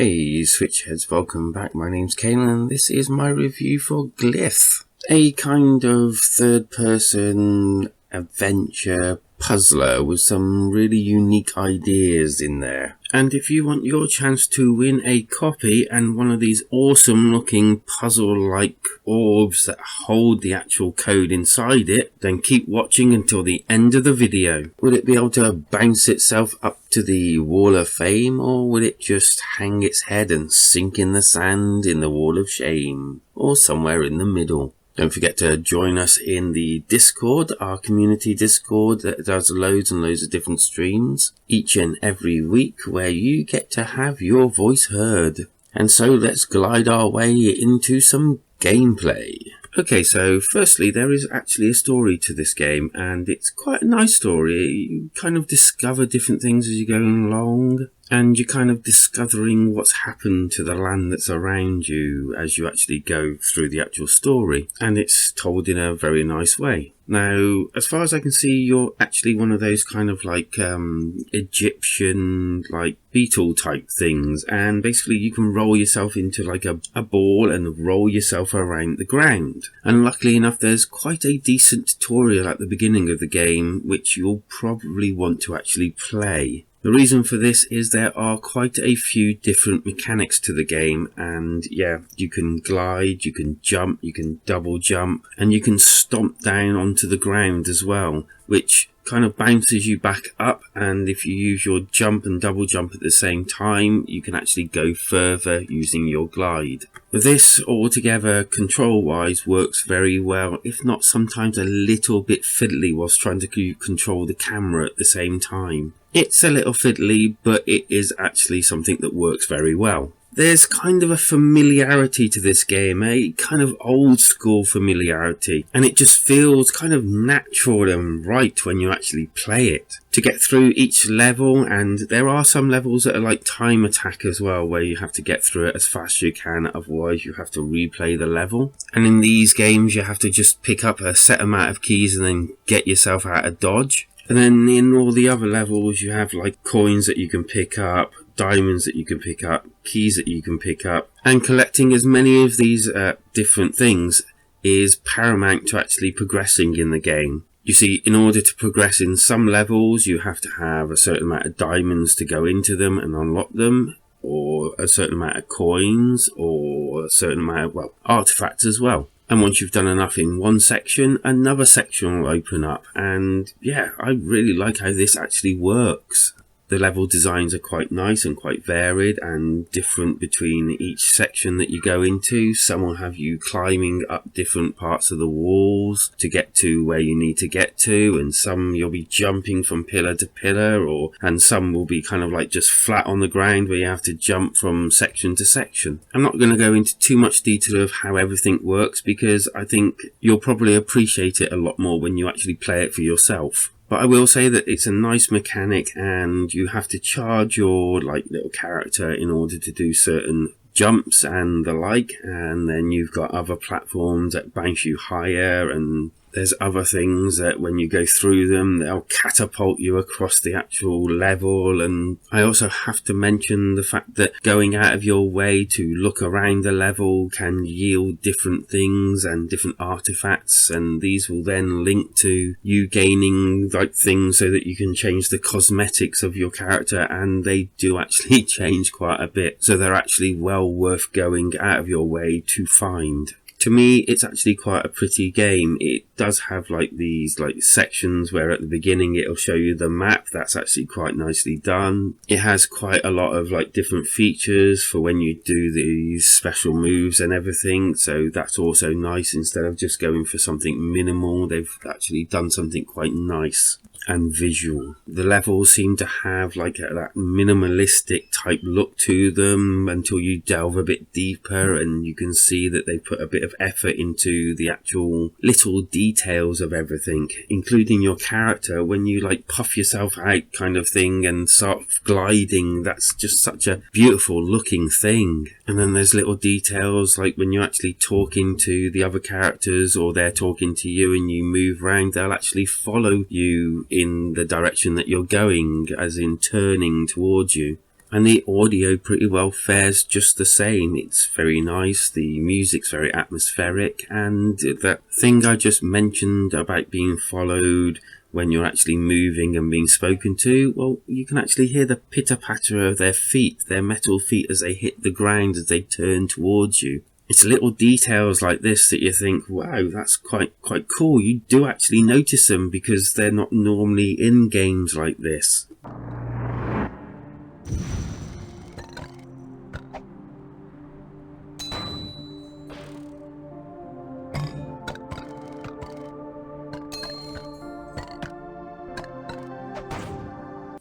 Hey Switchheads, welcome back. My name's Kaylan and this is my review for Glyph, a kind of third-person adventure puzzler with some really unique ideas in there. And if you want your chance to win a copy and one of these awesome looking puzzle-like orbs that hold the actual code inside it, then keep watching until the end of the video. Will it be able to bounce itself up to the wall of fame, or will it just hang its head and sink in the sand in the wall of shame, or somewhere in the middle? Don't forget to join us in the Discord, our community Discord that does loads and loads of different streams each and every week where you get to have your voice heard. And so let's glide our way into some gameplay. Okay, so firstly, there is actually a story to this game, and it's quite a nice story. You kind of discover different things as you're going along, and you're kind of discovering what's happened to the land that's around you as you actually go through the actual story. And it's told in a very nice way. Now, as far as I can see, you're actually one of those kind of like Egyptian, like beetle type things. And basically you can roll yourself into like a ball and roll yourself around the ground. And luckily enough, there's quite a decent tutorial at the beginning of the game, which you'll probably want to actually play. The reason for this is there are quite a few different mechanics to the game, and yeah, you can glide, you can jump, you can double jump, and you can stomp down onto the ground as well, which kind of bounces you back up, and if you use your jump and double jump at the same time, you can actually go further using your glide. This altogether, control-wise, works very well, if not sometimes a little bit fiddly whilst trying to control the camera at the same time. It's a little fiddly, but it is actually something that works very well. There's kind of a familiarity to this game, a kind of old school familiarity, and it just feels kind of natural and right when you actually play it. To get through each level, and there are some levels that are like time attack as well, where you have to get through it as fast as you can, otherwise you have to replay the level. And in these games you have to just pick up a set amount of keys and then get yourself out of dodge. And then in all the other levels you have like coins that you can pick up, diamonds that you can pick up, keys that you can pick up, and collecting as many of these different things is paramount to actually progressing in the game. You see, in order to progress in some levels you have to have a certain amount of diamonds to go into them and unlock them, or a certain amount of coins, or a certain amount of, well, artifacts as well. And once you've done enough in one section, another section will open up. And yeah, I really like how this actually works. The level designs are quite nice and quite varied and different between each section that you go into. Some will have you climbing up different parts of the walls to get to where you need to get to, and some you'll be jumping from pillar to pillar, and some will be kind of like just flat on the ground where you have to jump from section to section. I'm not going to go into too much detail of how everything works because I think you'll probably appreciate it a lot more when you actually play it for yourself. But I will say that it's a nice mechanic, and you have to charge your like little character in order to do certain jumps and the like, and then you've got other platforms that bounce you higher, and there's other things that when you go through them they'll catapult you across the actual level. And I also have to mention the fact that going out of your way to look around the level can yield different things and different artifacts, and these will then link to you gaining like things so that you can change the cosmetics of your character, and they do actually change quite a bit, so they're actually well worth going out of your way to find. To me, it's actually quite a pretty game. It does have like these like sections where at the beginning it'll show you the map. That's actually quite nicely done. It has quite a lot of like different features for when you do these special moves and everything. So that's also nice. Instead of just going for something minimal, they've actually done something quite nice and visual. The levels seem to have like that minimalistic type look to them until you delve a bit deeper, and you can see that they put a bit of effort into the actual little details of everything, including your character. When you like puff yourself out kind of thing and start gliding, that's just such a beautiful looking thing. And then there's little details like when you're actually talking to the other characters or they're talking to you and you move around, they'll actually follow you in the direction that you're going, as in turning towards you. and the audio pretty well fares just the same. It's very nice, the music's very atmospheric, and that thing I just mentioned about being followed when you're actually moving and being spoken to, well, you can actually hear the pitter-patter of their feet, their metal feet, as they hit the ground as they turn towards you. It's little details like this that you think, wow, that's quite cool. You do actually notice them because they're not normally in games like this.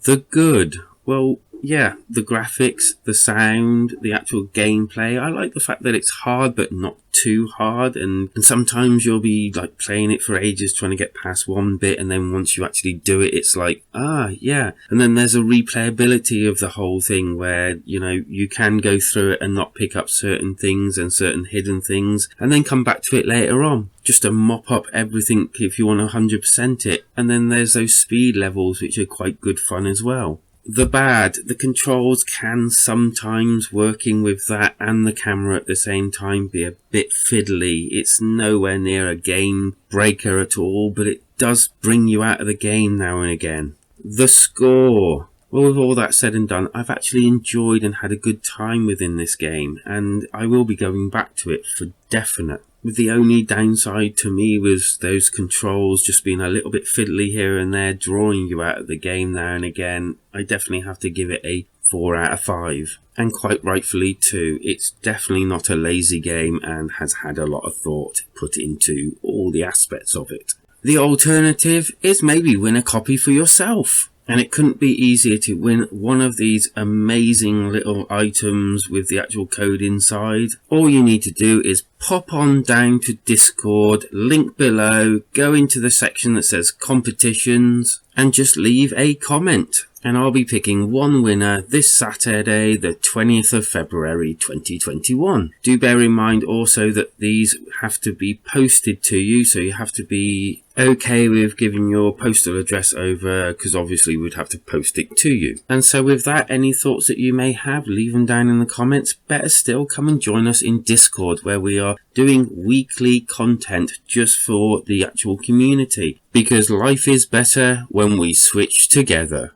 The good. Well, yeah, the graphics, the sound, the actual gameplay. I like the fact that it's hard but not too hard, and sometimes you'll be like playing it for ages trying to get past one bit, and then once you actually do it, it's like, yeah. And then there's a replayability of the whole thing where, you know, you can go through it and not pick up certain things and certain hidden things, and then come back to it later on just to mop up everything if you want to 100% it. And then there's those speed levels which are quite good fun as well. The bad, the controls can sometimes, working with that and the camera at the same time, be a bit fiddly. It's nowhere near a game breaker at all, but it does bring you out of the game now and again. The score. Well, with all that said and done, I've actually enjoyed and had a good time within this game, and I will be going back to it for definite. With the only downside to me was those controls just being a little bit fiddly here and there, drawing you out of the game now and again. I definitely have to give it a 4 out of 5. And quite rightfully too. It's definitely not a lazy game and has had a lot of thought put into all the aspects of it. The alternative is maybe win a copy for yourself. And it couldn't be easier to win one of these amazing little items with the actual code inside. All you need to do is pop on down to Discord, link below, go into the section that says competitions, and just leave a comment. And I'll be picking one winner this Saturday, the 20th of February 2021. Do bear in mind also that these have to be posted to you, so you have to be okay with giving your postal address over, because obviously we'd have to post it to you. And so with that, any thoughts that you may have, leave them down in the comments. Better still, come and join us in Discord, where we are doing weekly content just for the actual community, because life is better when we switch together.